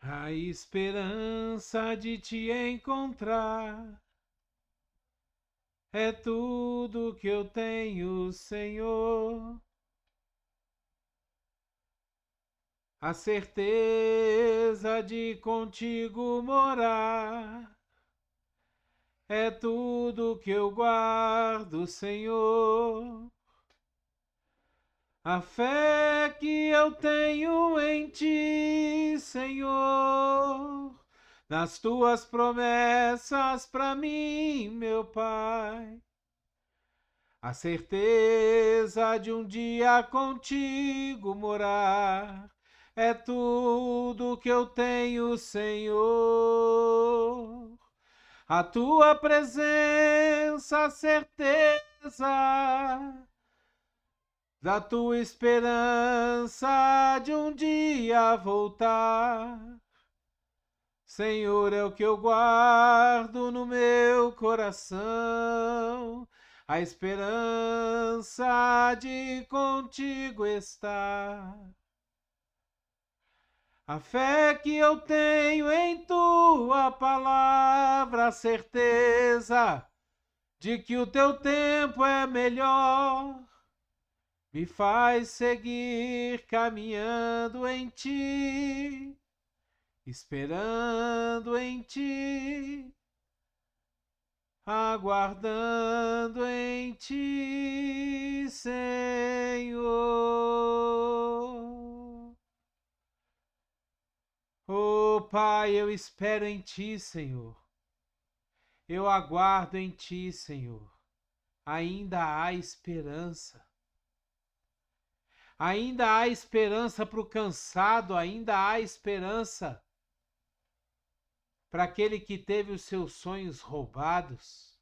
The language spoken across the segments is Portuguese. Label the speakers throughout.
Speaker 1: A esperança de te encontrar é tudo que eu tenho, Senhor. A certeza de contigo morar é tudo que eu guardo, Senhor. A fé que eu tenho em ti, Senhor, nas tuas promessas para mim, meu Pai. A certeza de um dia contigo morar é tudo que eu tenho, Senhor. A tua presença, a certeza da tua esperança de um dia voltar. Senhor, é o que eu guardo no meu coração, a esperança de contigo estar. A fé que eu tenho em tua palavra, a certeza de que o teu tempo é melhor, me faz seguir caminhando em ti, esperando em ti, aguardando em ti, Senhor. Oh, Pai, eu espero em ti, Senhor. Eu aguardo em ti, Senhor. Ainda há esperança. Ainda há esperança para o cansado, ainda há esperança para aquele que teve os seus sonhos roubados.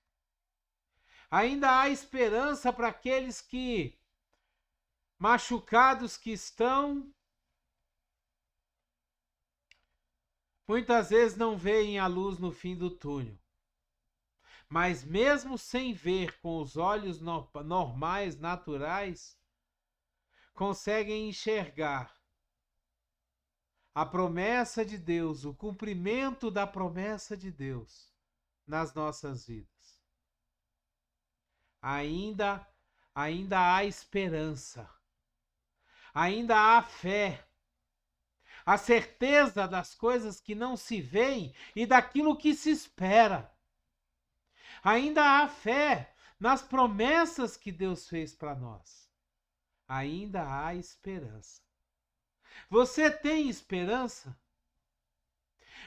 Speaker 1: Ainda há esperança para aqueles que, machucados que estão, muitas vezes não veem a luz no fim do túnel. Mas mesmo sem ver com os olhos normais, naturais, conseguem enxergar a promessa de Deus, o cumprimento da promessa de Deus nas nossas vidas. Ainda há esperança. Ainda há fé. A certeza das coisas que não se veem e daquilo que se espera. Ainda há fé nas promessas que Deus fez para nós. Ainda há esperança. Você tem esperança?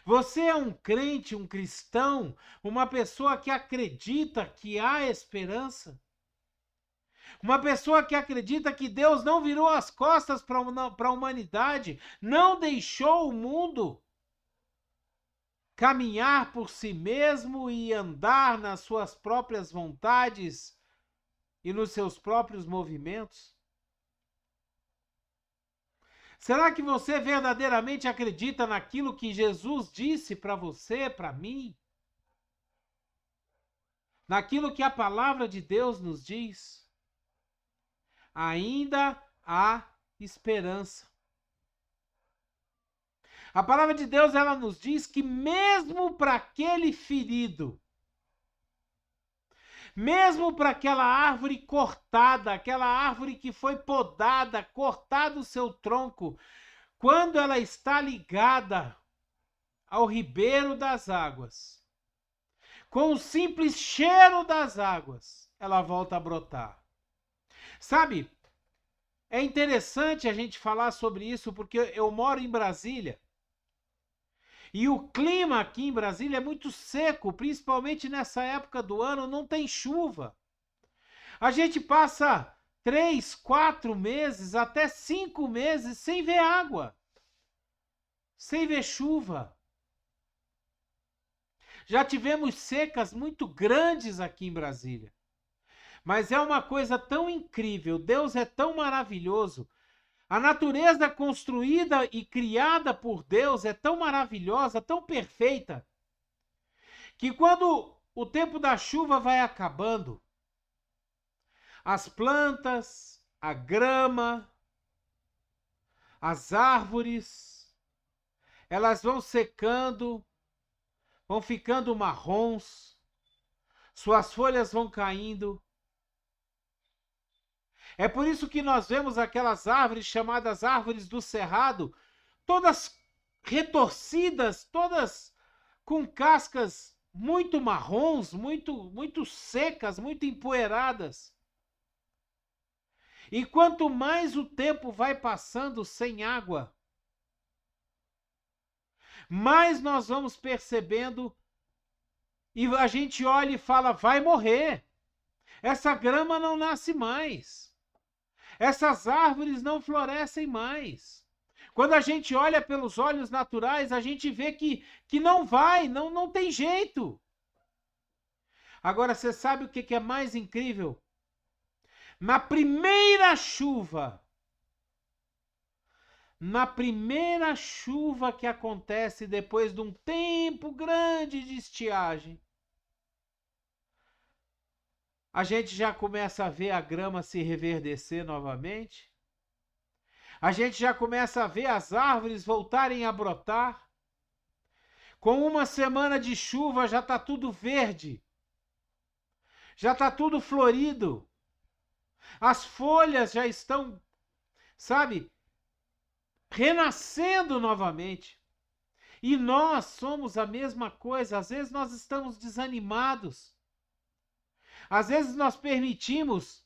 Speaker 1: Você é um crente, um cristão, uma pessoa que acredita que há esperança? Uma pessoa que acredita que Deus não virou as costas para a humanidade, não deixou o mundo caminhar por si mesmo e andar nas suas próprias vontades e nos seus próprios movimentos? Será que você verdadeiramente acredita naquilo que Jesus disse para você, para mim? Naquilo que a palavra de Deus nos diz? Ainda há esperança. A palavra de Deus, ela nos diz que mesmo para aquele ferido, mesmo para aquela árvore cortada, aquela árvore que foi podada, cortado o seu tronco, quando ela está ligada ao ribeiro das águas, com o simples cheiro das águas, ela volta a brotar. Sabe, é interessante a gente falar sobre isso porque eu moro em Brasília. E o clima aqui em Brasília é muito seco, principalmente nessa época do ano, não tem chuva. A gente passa 3, 4 meses, até 5 meses sem ver água, sem ver chuva. Já tivemos secas muito grandes aqui em Brasília. Mas é uma coisa tão incrível, Deus é tão maravilhoso. A natureza construída e criada por Deus é tão maravilhosa, tão perfeita, que quando o tempo da chuva vai acabando, as plantas, a grama, as árvores, elas vão secando, vão ficando marrons, suas folhas vão caindo. É por isso que nós vemos aquelas árvores chamadas árvores do cerrado, todas retorcidas, todas com cascas muito marrons, muito secas, muito empoeiradas. E quanto mais o tempo vai passando sem água, mais nós vamos percebendo e a gente olha e fala, vai morrer. Essa grama não nasce mais. Essas árvores não florescem mais. Quando a gente olha pelos olhos naturais, a gente vê que não vai, não tem jeito. Agora, você sabe o que é mais incrível? Na primeira chuva que acontece depois de um tempo grande de estiagem, a gente já começa a ver a grama se reverdecer novamente. A gente já começa a ver as árvores voltarem a brotar. Com uma semana de chuva já está tudo verde. Já está tudo florido. As folhas já estão, sabe, renascendo novamente. E nós somos a mesma coisa. Às vezes nós estamos desanimados. Às vezes nós permitimos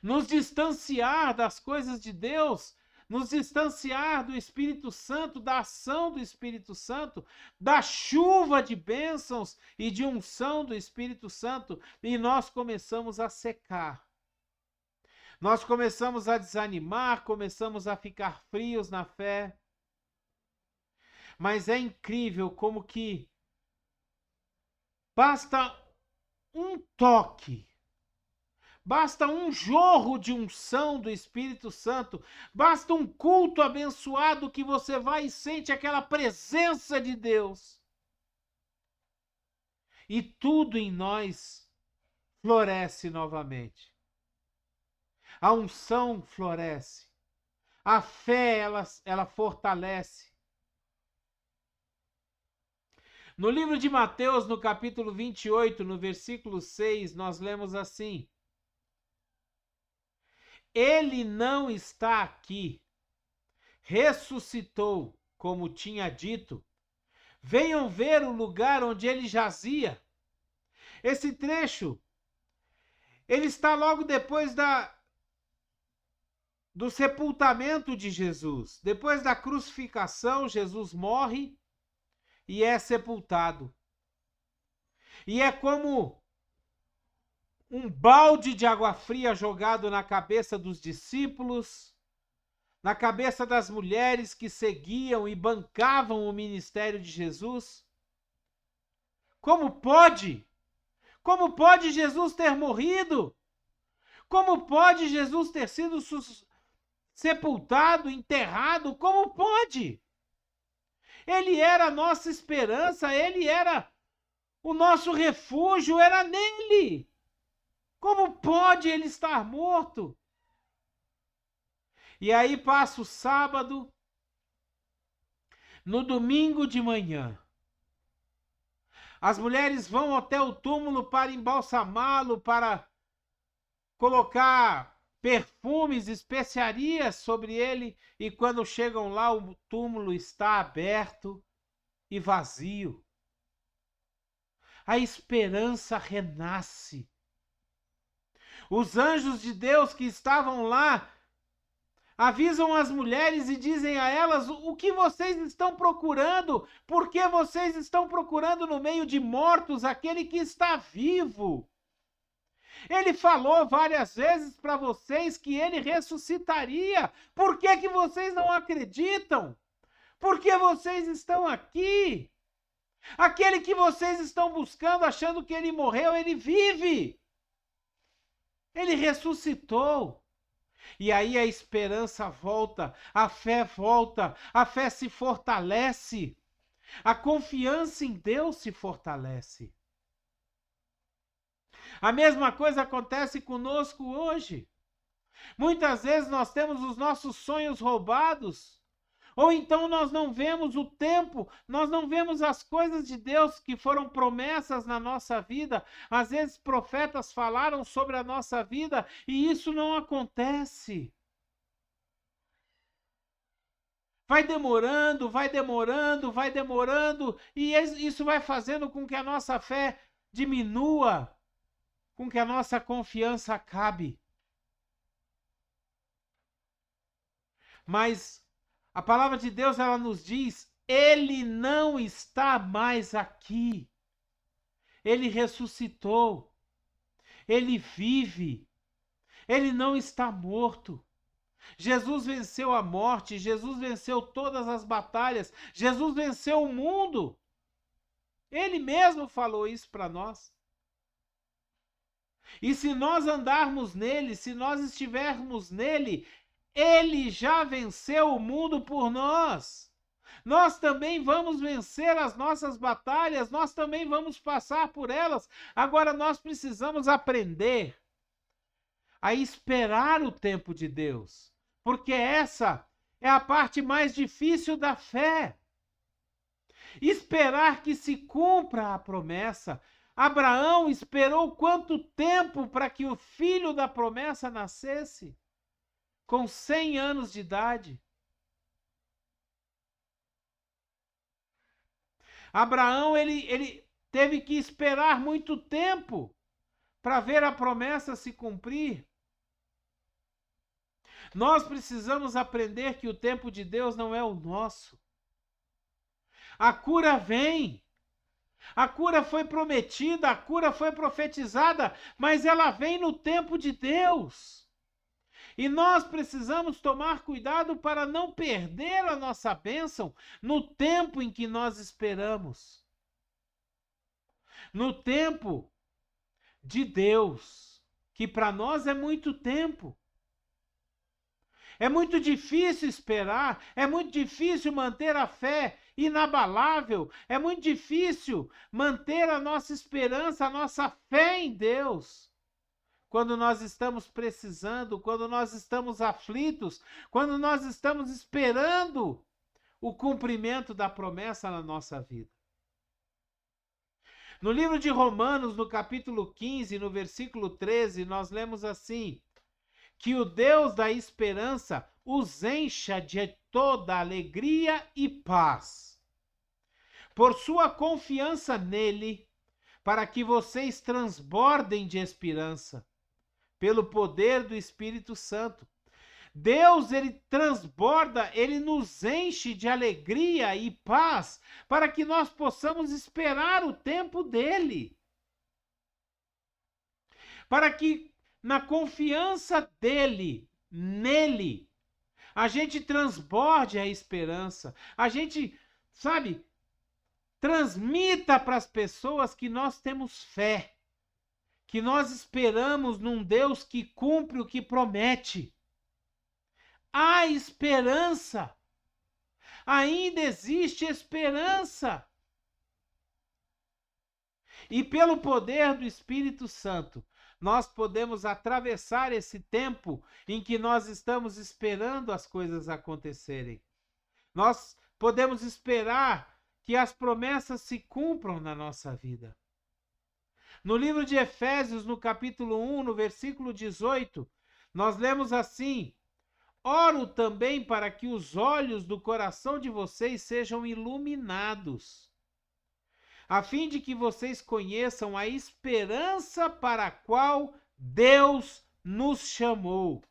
Speaker 1: nos distanciar das coisas de Deus, nos distanciar do Espírito Santo, da ação do Espírito Santo, da chuva de bênçãos e de unção do Espírito Santo, e nós começamos a secar. Nós começamos a desanimar, começamos a ficar frios na fé. Mas é incrível como que basta um toque, basta um jorro de unção do Espírito Santo, basta um culto abençoado que você vai e sente aquela presença de Deus. E tudo em nós floresce novamente. A unção floresce. A fé, ela fortalece. No livro de Mateus, no capítulo 28, no versículo 6, nós lemos assim: Ele não está aqui, ressuscitou, como tinha dito. Venham ver o lugar onde ele jazia. Esse trecho, ele está logo depois do sepultamento de Jesus. Depois da crucificação, Jesus morre e é sepultado. E é como um balde de água fria jogado na cabeça dos discípulos, na cabeça das mulheres que seguiam e bancavam o ministério de Jesus. Como pode? Como pode Jesus ter morrido? Como pode Jesus ter sido sepultado, enterrado? Como pode? Ele era a nossa esperança, ele era o nosso refúgio, era nele. Como pode ele estar morto? E aí passa o sábado, no domingo de manhã. As mulheres vão até o túmulo para embalsamá-lo, para colocar perfumes, especiarias sobre ele, e quando chegam lá, o túmulo está aberto e vazio. A esperança renasce. Os anjos de Deus que estavam lá avisam as mulheres e dizem a elas: o que vocês estão procurando? Por que vocês estão procurando no meio de mortos aquele que está vivo? Ele falou várias vezes para vocês que ele ressuscitaria. Por que que vocês não acreditam? Por que vocês estão aqui? Aquele que vocês estão buscando, achando que ele morreu, ele vive. Ele ressuscitou. E aí a esperança volta, a fé se fortalece. A confiança em Deus se fortalece. A mesma coisa acontece conosco hoje. Muitas vezes nós temos os nossos sonhos roubados, Ou então nós não vemos o tempo, nós não vemos as coisas de Deus que foram promessas na nossa vida. Às vezes profetas falaram sobre a nossa vida e isso não acontece. Vai demorando, vai demorando, vai demorando, e isso vai fazendo com que a nossa fé diminua, com que a nossa confiança acabe. Mas a palavra de Deus, ela nos diz, ele não está mais aqui. Ele ressuscitou. Ele vive. Ele não está morto. Jesus venceu a morte, Jesus venceu todas as batalhas, Jesus venceu o mundo. Ele mesmo falou isso para nós. E se nós andarmos nele, se nós estivermos nele, ele já venceu o mundo por nós. Nós também vamos vencer as nossas batalhas, nós também vamos passar por elas. Agora nós precisamos aprender a esperar o tempo de Deus, porque essa é a parte mais difícil da fé. Esperar que se cumpra a promessa. Abraão esperou quanto tempo para que o filho da promessa nascesse? Com 100 anos de idade. Abraão, ele teve que esperar muito tempo para ver a promessa se cumprir. Nós precisamos aprender que o tempo de Deus não é o nosso. A cura vem. A cura foi prometida, a cura foi profetizada, mas ela vem no tempo de Deus. E nós precisamos tomar cuidado para não perder a nossa bênção no tempo em que nós esperamos. No tempo de Deus, que para nós é muito tempo. É muito difícil esperar, é muito difícil manter a fé inabalável, é muito difícil manter a nossa esperança, a nossa fé em Deus. Quando nós estamos precisando, quando nós estamos aflitos, quando nós estamos esperando o cumprimento da promessa na nossa vida. No livro de Romanos, no capítulo 15, no versículo 13, nós lemos assim: que o Deus da esperança os encha de toda alegria e paz, por sua confiança nele, para que vocês transbordem de esperança, pelo poder do Espírito Santo. Deus, ele transborda, ele nos enche de alegria e paz, para que nós possamos esperar o tempo dele. Para que na confiança dele, nele, a gente transborde a esperança, a gente, sabe, transmita para as pessoas que nós temos fé, que nós esperamos num Deus que cumpre o que promete. Há esperança, ainda existe esperança. E pelo poder do Espírito Santo, nós podemos atravessar esse tempo em que nós estamos esperando as coisas acontecerem. Nós podemos esperar que as promessas se cumpram na nossa vida. No livro de Efésios, no capítulo 1, no versículo 18, nós lemos assim: oro também para que os olhos do coração de vocês sejam iluminados, a fim de que vocês conheçam a esperança para a qual Deus nos chamou,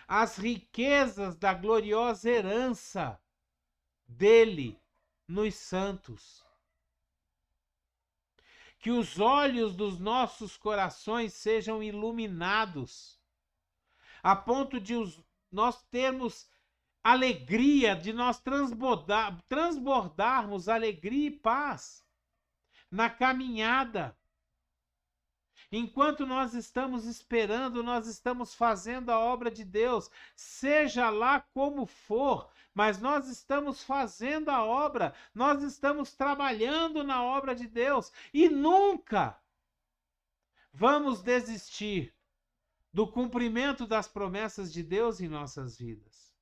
Speaker 1: as riquezas da gloriosa herança dele nos santos. Que os olhos dos nossos corações sejam iluminados, a ponto de nós termos alegria, de nós transbordarmos alegria e paz na caminhada. Enquanto nós estamos esperando, nós estamos fazendo a obra de Deus, seja lá como for, mas nós estamos fazendo a obra, nós estamos trabalhando na obra de Deus e nunca vamos desistir do cumprimento das promessas de Deus em nossas vidas.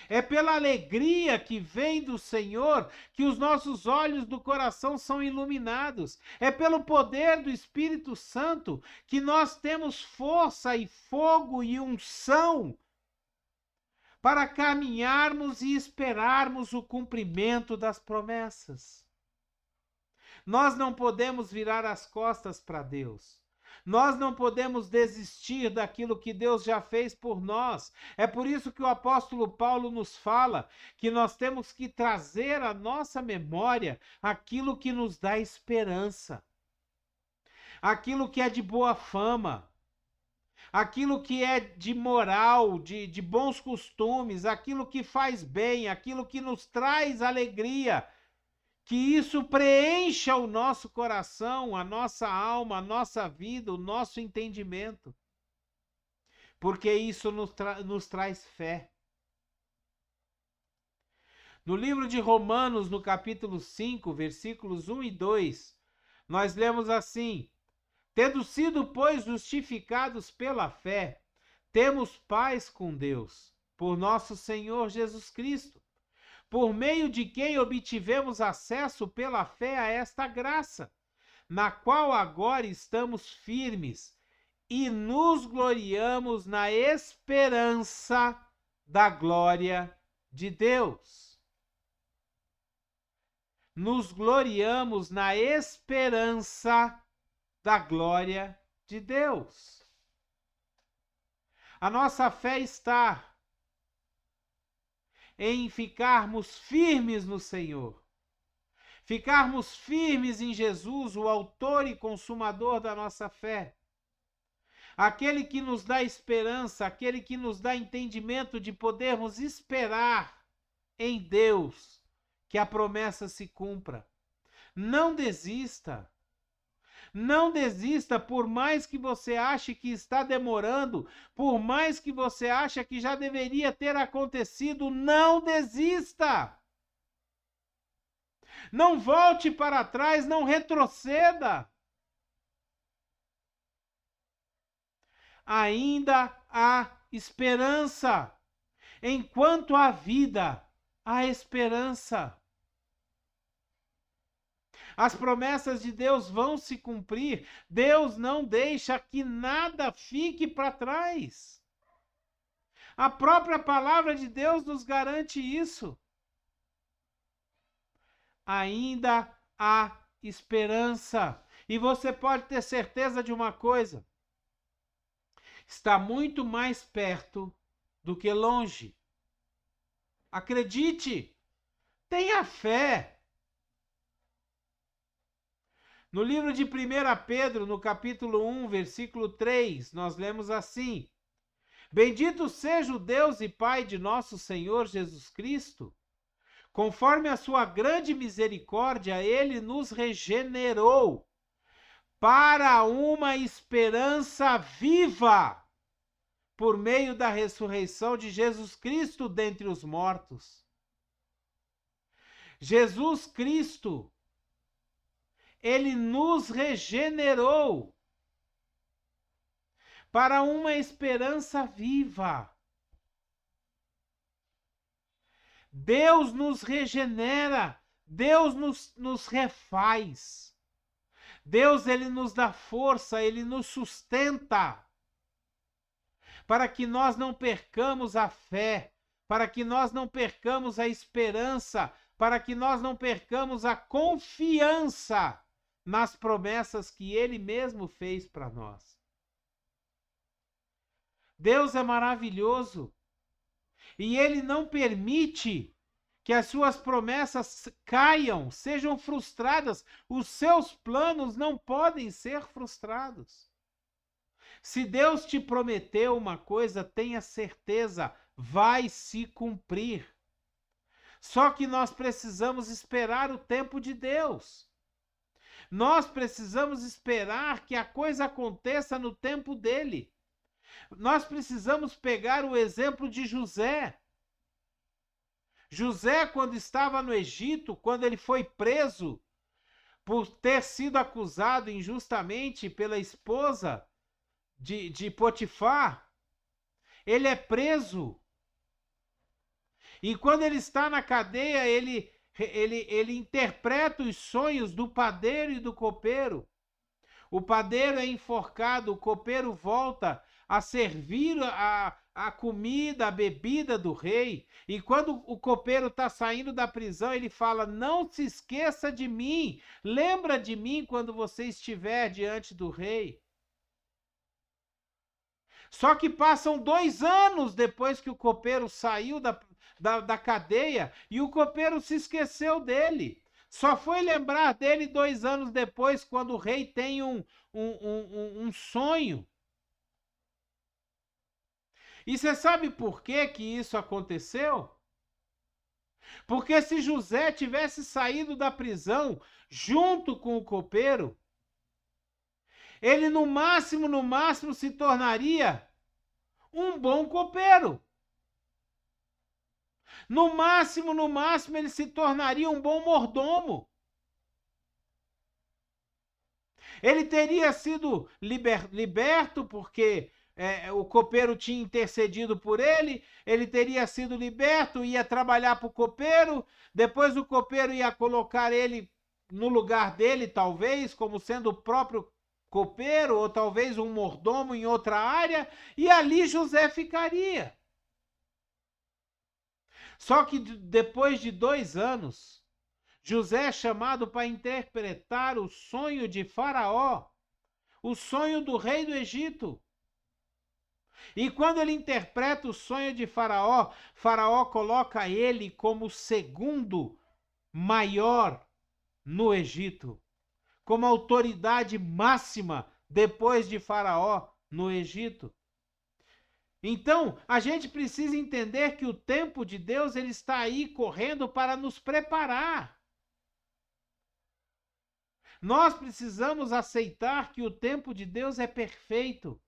Speaker 1: É pela alegria que vem do Senhor que os nossos olhos do coração são iluminados. É pelo poder do Espírito Santo que nós temos força e fogo e unção para caminharmos e esperarmos o cumprimento das promessas. Nós não podemos virar as costas para Deus. Nós não podemos desistir daquilo que Deus já fez por nós. É por isso que o apóstolo Paulo nos fala que nós temos que trazer à nossa memória aquilo que nos dá esperança, aquilo que é de boa fama, aquilo que é de moral, de bons costumes, aquilo que faz bem, aquilo que nos traz alegria. Que isso preencha o nosso coração, a nossa alma, a nossa vida, o nosso entendimento. Porque isso nos traz fé. No livro de Romanos, no capítulo 5, versículos 1 e 2, nós lemos assim: tendo sido, pois, justificados pela fé, temos paz com Deus, por nosso Senhor Jesus Cristo, por meio de quem obtivemos acesso pela fé a esta graça, na qual agora estamos firmes e nos gloriamos na esperança da glória de Deus. Nos gloriamos na esperança da glória de Deus. A nossa fé está em ficarmos firmes no Senhor, ficarmos firmes em Jesus, o autor e consumador da nossa fé, aquele que nos dá esperança, aquele que nos dá entendimento de podermos esperar em Deus que a promessa se cumpra. Não desista. Não desista, por mais que você ache que está demorando, por mais que você ache que já deveria ter acontecido, não desista. Não volte para trás, não retroceda. Ainda há esperança. Enquanto há vida, há esperança. As promessas de Deus vão se cumprir. Deus não deixa que nada fique para trás. A própria palavra de Deus nos garante isso. Ainda há esperança. E você pode ter certeza de uma coisa: está muito mais perto do que longe. Acredite, tenha fé. No livro de 1 Pedro, no capítulo 1, versículo 3, nós lemos assim: bendito seja o Deus e Pai de nosso Senhor Jesus Cristo, conforme a sua grande misericórdia, ele nos regenerou para uma esperança viva, por meio da ressurreição de Jesus Cristo dentre os mortos. Jesus Cristo, ele nos regenerou para uma esperança viva. Deus nos regenera, Deus nos refaz. Deus, ele nos dá força, ele nos sustenta, para que nós não percamos a fé, para que nós não percamos a esperança, para que nós não percamos a confiança nas promessas que ele mesmo fez para nós. Deus é maravilhoso e ele não permite que as suas promessas caiam, sejam frustradas. Os seus planos não podem ser frustrados. Se Deus te prometeu uma coisa, tenha certeza, vai se cumprir. Só que nós precisamos esperar o tempo de Deus. Nós precisamos esperar que a coisa aconteça no tempo dele. Nós precisamos pegar o exemplo de José. José, quando estava no Egito, quando ele foi preso por ter sido acusado injustamente pela esposa de Potifar, ele é preso. E quando ele está na cadeia, ele interpreta os sonhos do padeiro e do copeiro. O padeiro é enforcado, o copeiro volta a servir a comida, a bebida do rei. E quando o copeiro está saindo da prisão, ele fala: não se esqueça de mim, lembra de mim quando você estiver diante do rei. Só que passam 2 anos depois que o copeiro saiu da cadeia e o copeiro se esqueceu dele. Só foi lembrar dele 2 anos depois, quando o rei tem um sonho. E você sabe por que isso aconteceu? Porque se José tivesse saído da prisão junto com o copeiro, ele no máximo se tornaria um bom copeiro. No máximo, ele se tornaria um bom mordomo. Ele teria sido liberto porque o copeiro tinha intercedido por ele, ele teria sido liberto, ia trabalhar para o copeiro, depois o copeiro ia colocar ele no lugar dele, talvez, como sendo o próprio copeiro, ou talvez um mordomo em outra área, e ali José ficaria. Só que depois de 2 anos, José é chamado para interpretar o sonho de Faraó, o sonho do rei do Egito. E quando ele interpreta o sonho de Faraó, Faraó coloca ele como o segundo maior no Egito, como autoridade máxima depois de Faraó no Egito. Então, a gente precisa entender que o tempo de Deus ele está aí correndo para nos preparar. Nós precisamos aceitar que o tempo de Deus é perfeito,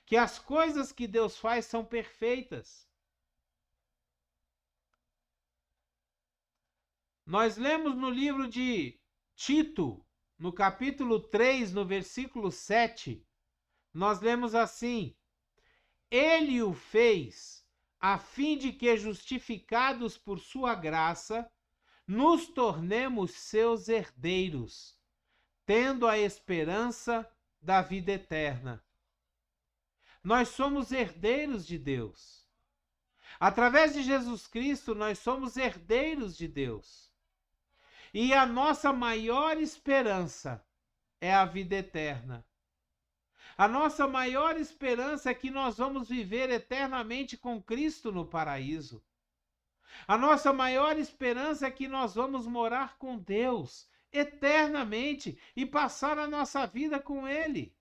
Speaker 1: que as coisas que Deus faz são perfeitas. Nós lemos no livro de Tito, no capítulo 3, no versículo 7, nós lemos assim: ele o fez a fim de que, justificados por sua graça, nos tornemos seus herdeiros, tendo a esperança da vida eterna. Nós somos herdeiros de Deus. Através de Jesus Cristo, nós somos herdeiros de Deus. E a nossa maior esperança é a vida eterna. A nossa maior esperança é que nós vamos viver eternamente com Cristo no paraíso. A nossa maior esperança é que nós vamos morar com Deus eternamente e passar a nossa vida com Ele.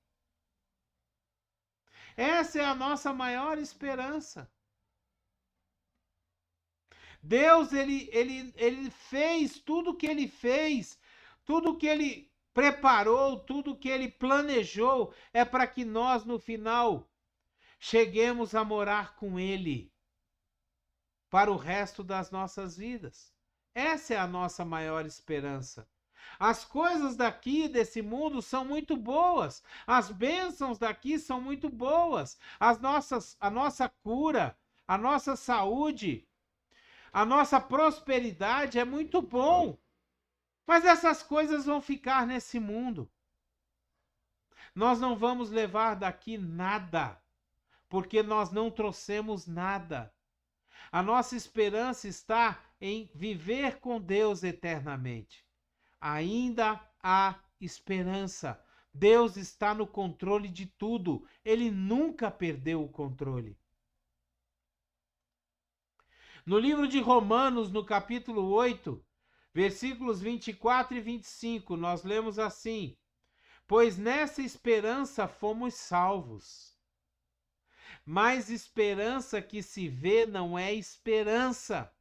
Speaker 1: Essa é a nossa maior esperança. Deus, ele fez tudo o que Ele fez, tudo o que Ele preparou, tudo que Ele planejou, é para que nós, no final, cheguemos a morar com Ele para o resto das nossas vidas. Essa é a nossa maior esperança. As coisas daqui, desse mundo, são muito boas. As bênçãos daqui são muito boas. A nossa cura, a nossa saúde, a nossa prosperidade é muito bom. Mas essas coisas vão ficar nesse mundo. Nós não vamos levar daqui nada, porque nós não trouxemos nada. A nossa esperança está em viver com Deus eternamente. Ainda há esperança. Deus está no controle de tudo. Ele nunca perdeu o controle. No livro de Romanos, no capítulo 8, versículos 24 e 25, nós lemos assim: pois nessa esperança fomos salvos. Mas esperança que se vê não é esperança.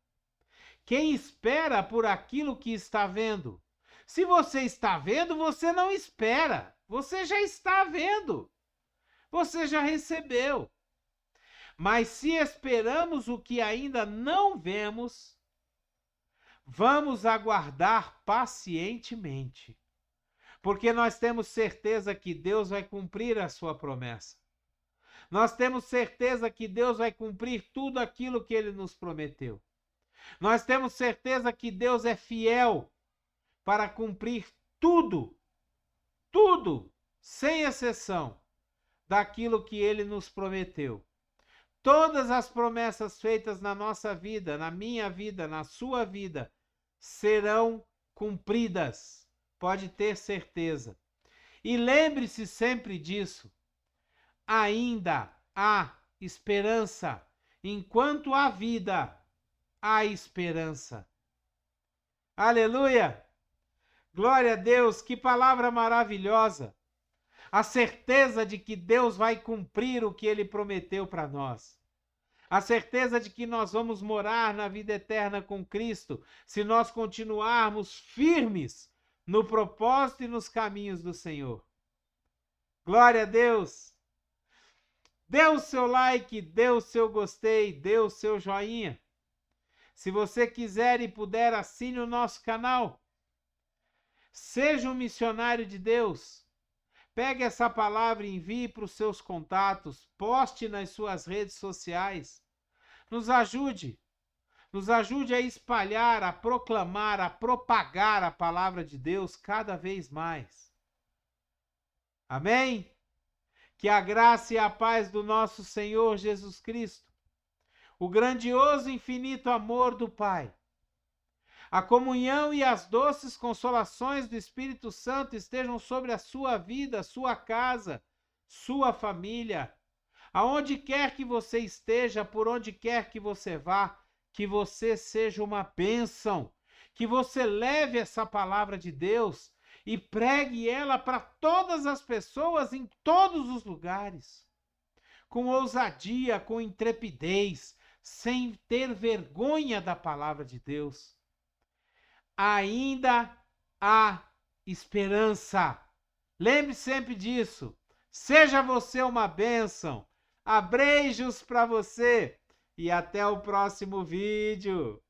Speaker 1: Quem espera por aquilo que está vendo? Se você está vendo, você não espera. Você já está vendo. Você já recebeu. Mas se esperamos o que ainda não vemos, vamos aguardar pacientemente. Porque nós temos certeza que Deus vai cumprir a sua promessa. Nós temos certeza que Deus vai cumprir tudo aquilo que Ele nos prometeu. Nós temos certeza que Deus é fiel para cumprir tudo, tudo, sem exceção, daquilo que ele nos prometeu. Todas as promessas feitas na nossa vida, na minha vida, na sua vida, serão cumpridas. Pode ter certeza. E lembre-se sempre disso. Ainda há esperança. Enquanto há vida, há esperança. Aleluia! Glória a Deus, que palavra maravilhosa! A certeza de que Deus vai cumprir o que Ele prometeu para nós. A certeza de que nós vamos morar na vida eterna com Cristo, se nós continuarmos firmes no propósito e nos caminhos do Senhor. Glória a Deus! Dê o seu like, dê o seu gostei, dê o seu joinha. Se você quiser e puder, assine o nosso canal. Seja um missionário de Deus. Pegue essa palavra e envie para os seus contatos. Poste nas suas redes sociais. Nos ajude. Nos ajude a espalhar, a proclamar, a propagar a palavra de Deus cada vez mais. Amém? Que a graça e a paz do nosso Senhor Jesus Cristo, o grandioso e infinito amor do Pai, a comunhão e as doces consolações do Espírito Santo estejam sobre a sua vida, sua casa, sua família, aonde quer que você esteja, por onde quer que você vá, que você seja uma bênção, que você leve essa palavra de Deus e pregue ela para todas as pessoas em todos os lugares, com ousadia, com intrepidez, sem ter vergonha da palavra de Deus. Ainda há esperança. Lembre sempre disso. Seja você uma bênção. Abreijos para você e até o próximo vídeo.